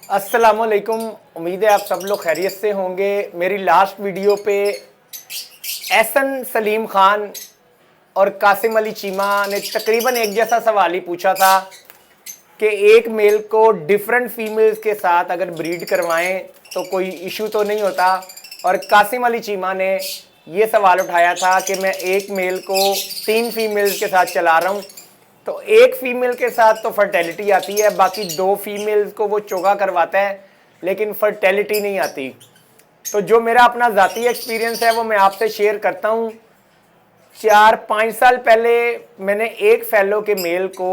अस्सलामुअलैकुम। उम्मीद है आप सब लोग खैरियत से होंगे। मेरी लास्ट वीडियो पे एहसन सलीम खान और कासिम अली चीमा ने तकरीबन एक जैसा सवाल ही पूछा था कि एक मेल को डिफरेंट फीमेल्स के साथ अगर ब्रीड करवाएं तो कोई इशू तो नहीं होता। और कासिम अली चीमा ने ये सवाल उठाया था कि मैं एक मेल को 3 फीमेल्स के साथ चला रहा हूँ, तो एक फीमेल के साथ तो फर्टेलिटी आती है, बाकी 2 फीमेल्स को वो चोगा करवाता है लेकिन फर्टेलिटी नहीं आती। तो जो मेरा अपना ज़ाती एक्सपीरियंस है वो मैं आपसे शेयर करता हूँ। 4-5 साल पहले मैंने एक फेलो के मेल को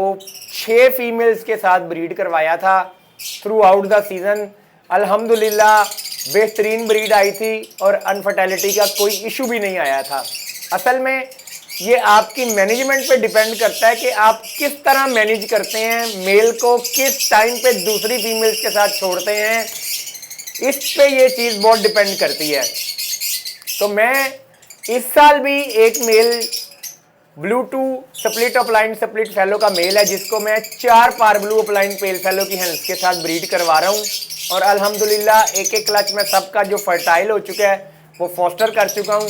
6 फीमेल्स के साथ ब्रीड करवाया था थ्रू आउट द सीज़न। अल्हम्दुलिल्लाह बेहतरीन ब्रीड आई थी और अनफर्टेलिटी का कोई इशू भी नहीं आया था। असल में ये आपकी मैनेजमेंट पे डिपेंड करता है कि आप किस तरह मैनेज करते हैं, मेल को किस टाइम पे दूसरी फीमेल्स के साथ छोड़ते हैं, इस पे ये चीज़ बहुत डिपेंड करती है। तो मैं इस साल भी एक male blue to split opaline split fallow का मेल है जिसको मैं 4 पार ब्लू अपलाइन पेल फेलो की हेंस के साथ ब्रीड करवा रहा हूँ। और अल्हम्दुलिल्लाह एक क्लच में सबका जो फर्टाइल हो चुका है वो फॉस्टर कर चुका हूँ।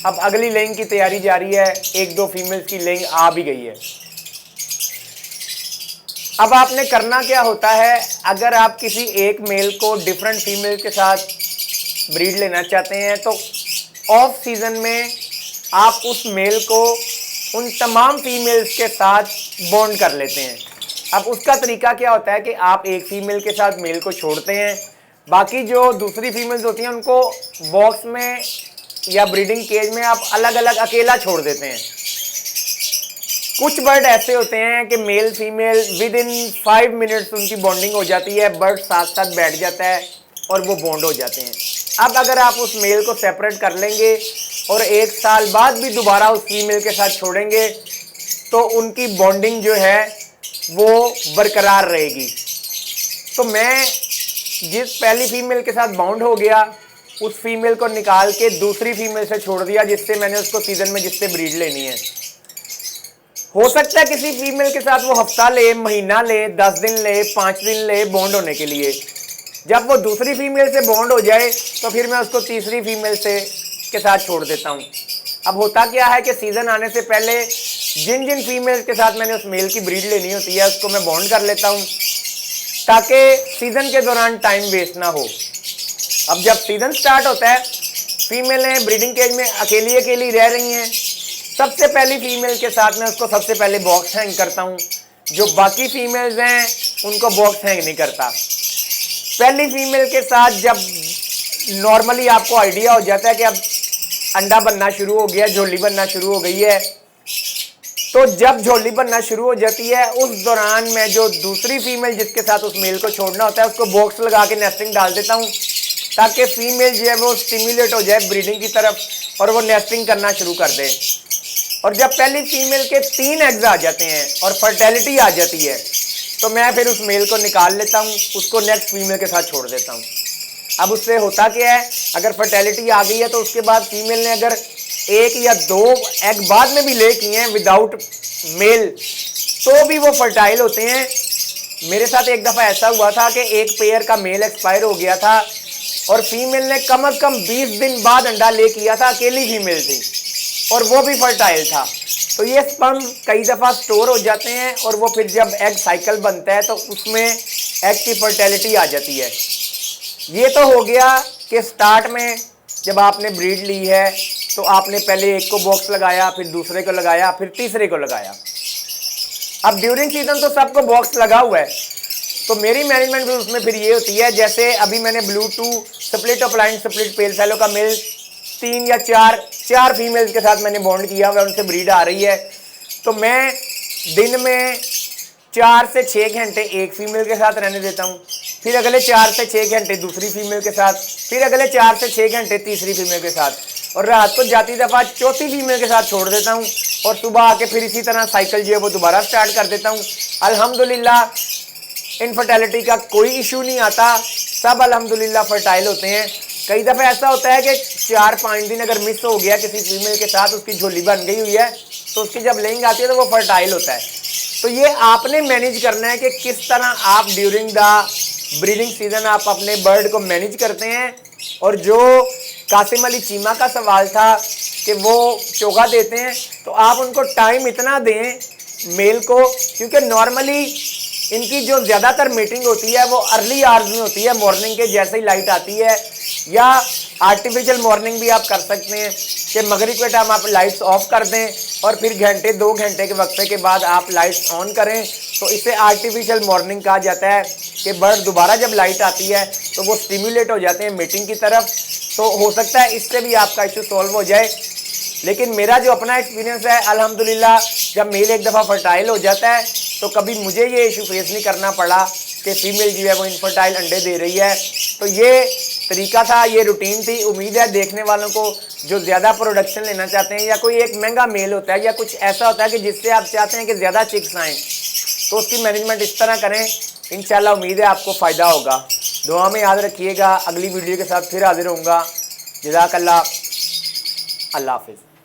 अब अगली लेइंग की तैयारी जारी है, 1-2 फीमेल्स की लेइंग आ भी गई है। अब आपने करना क्या होता है, अगर आप किसी एक मेल को डिफरेंट फीमेल के साथ ब्रीड लेना चाहते हैं तो ऑफ सीजन में आप उस मेल को उन तमाम फीमेल्स के साथ बॉन्ड कर लेते हैं। अब उसका तरीका क्या होता है कि आप एक फीमेल के साथ मेल को छोड़ते हैं, बाकी जो दूसरी फीमेल्स होती हैं उनको बॉक्स में या ब्रीडिंग केज में आप अलग अलग अकेला छोड़ देते हैं। कुछ बर्ड ऐसे होते हैं कि male female with in 5 minutes उनकी बॉन्डिंग हो जाती है, बर्ड साथ साथ बैठ जाता है और वो बॉन्ड हो जाते हैं। अब अगर आप उस मेल को सेपरेट कर लेंगे और 1 साल बाद भी दोबारा उस फीमेल के साथ छोड़ेंगे तो उनकी बॉन्डिंग जो है वो बरकरार रहेगी। तो मैं जिस पहली फीमेल के साथ बाउंड हो गया उस फीमेल को निकाल के दूसरी फीमेल से छोड़ दिया जिससे मैंने उसको सीजन में जिससे ब्रीड लेनी है। हो सकता है किसी फीमेल के साथ वो हफ्ता ले, महीना ले, 10 दिन ले, 5 दिन ले बॉन्ड होने के लिए। जब वो दूसरी फीमेल से बॉन्ड हो जाए तो फिर मैं उसको तीसरी फीमेल से के साथ छोड़ देता हूँ। अब होता क्या है कि सीजन आने से पहले जिन जिन फीमेल्स के साथ मैंने उस मेल की ब्रीड लेनी होती है उसको मैं बॉन्ड कर लेता हूँ ताकि सीजन के दौरान टाइम वेस्ट ना हो। अब जब सीजन स्टार्ट होता है, फीमेलें ब्रीडिंग केज में अकेली अकेली रह रही हैं, सबसे पहली फीमेल के साथ मैं उसको सबसे पहले बॉक्स हैंग करता हूँ। जो बाकी फीमेल्स हैं उनको बॉक्स हैंग नहीं करता। पहली फीमेल के साथ जब नॉर्मली आपको आइडिया हो जाता है कि अब अंडा बनना शुरू हो गया, झोली बनना शुरू हो गई है, तो जब झोली बनना शुरू हो जाती है उस दौरान मैं जो दूसरी फीमेल जिसके साथ उस मेल को छोड़ना होता है उसको बॉक्स लगा के नेस्टिंग डाल देता हूँ ताकि फीमेल जो है वो स्टिमुलेट हो जाए ब्रीडिंग की तरफ और वो नेस्टिंग करना शुरू कर दे। और जब पहली फीमेल के 3 एग्स आ जाते हैं और फर्टेलिटी आ जाती है तो मैं फिर उस मेल को निकाल लेता हूँ, उसको नेक्स्ट फीमेल के साथ छोड़ देता हूँ। अब उससे होता क्या है, अगर फर्टेलिटी आ गई है तो उसके बाद फीमेल ने अगर 1 या 2 एग बाद में भी ले किए हैं विदाउट मेल तो भी वो फर्टाइल होते हैं। मेरे साथ एक दफ़ा ऐसा हुआ था कि एक पेयर का मेल एक्सपायर हो गया था और फीमेल ने कम से कम 20 दिन बाद अंडा ले किया था, अकेली फीमेल थी और वो भी फर्टाइल था। तो ये स्पर्म कई दफ़ा स्टोर हो जाते हैं और वो फिर जब एग साइकिल बनता है तो उसमें एग की फर्टेलिटी आ जाती है। ये तो हो गया कि स्टार्ट में जब आपने ब्रीड ली है तो आपने पहले एक को बॉक्स लगाया, फिर दूसरे को लगाया, फिर तीसरे को लगाया। अब ड्यूरिंग सीजन तो सबको बॉक्स लगा हुआ है, तो मेरी मैनेजमेंट भी उसमें फिर ये होती है, जैसे अभी मैंने blue to split opaline split pale fallow का मेल 3 या 4 फीमेल्स के साथ मैंने बॉन्ड किया हुआ, उनसे ब्रीड आ रही है, तो मैं दिन में 4 से 6 घंटे एक फीमेल के साथ रहने देता हूँ, फिर अगले 4 से 6 घंटे दूसरी फीमेल के साथ, फिर अगले 4 से 6 घंटे तीसरी फीमेल के साथ, और रात को जाती दफ़ा चौथी फीमेल के साथ छोड़ देता हूँ और सुबह आके फिर इसी तरह साइकिल जो है वो दोबारा स्टार्ट कर देता हूँ। अल्हम्दुलिल्लाह इनफर्टेलिटी का कोई इशू नहीं आता, सब अल्हम्दुलिल्लाह फर्टाइल होते हैं। कई दफ़े ऐसा होता है कि 4-5 दिन अगर मिस हो गया किसी फीमेल के साथ, उसकी झोली बन गई हुई है तो उसकी जब लेंग आती है तो वो फर्टाइल होता है। तो ये आपने मैनेज करना है कि किस तरह आप ड्यूरिंग द ब्रीडिंग सीजन आप अपने बर्ड को मैनेज करते हैं। और जो कासिम अली चीमा का सवाल था कि वो चोगा देते हैं, तो आप उनको टाइम इतना दें मेल को, क्योंकि नॉर्मली इनकी जो ज़्यादातर मीटिंग होती है वो अर्ली आवर्स में होती है, मॉर्निंग के जैसे ही लाइट आती है, या आर्टिफिशियल मॉर्निंग भी आप कर सकते हैं कि मगरिब के टाइम आप लाइट्स ऑफ कर दें और फिर घंटे 2 घंटे के वक्फे के बाद आप लाइट्स ऑन करें। तो इसे आर्टिफिशियल मॉर्निंग कहा जाता है कि बर्ड दोबारा जब लाइट आती है तो वो स्टिमुलेट हो जाते हैं मीटिंग की तरफ। तो हो सकता है इससे भी आपका इशू सॉल्व हो जाए। लेकिन मेरा जो अपना एक्सपीरियंस है, अल्हम्दुलिल्लाह जब मेल एक दफ़ा फर्टाइल हो जाता है तो कभी मुझे ये इशू फेस नहीं करना पड़ा कि फीमेल जो है वो इनफर्टाइल अंडे दे रही है। तो ये तरीका था, ये रूटीन थी। उम्मीद है देखने वालों को जो ज़्यादा प्रोडक्शन लेना चाहते हैं, या कोई एक महंगा मेल होता है या कुछ ऐसा होता है कि जिससे आप चाहते हैं कि ज़्यादा चिक्स आएँ, तो उसकी मैनेजमेंट इस तरह करें। इंशाल्लाह उम्मीद है आपको फ़ायदा होगा। दुआ में याद रखिएगा। अगली वीडियो के साथ फिर हाजिर होऊंगा। जज़ाकल्लाह, अल्लाह हाफिज़।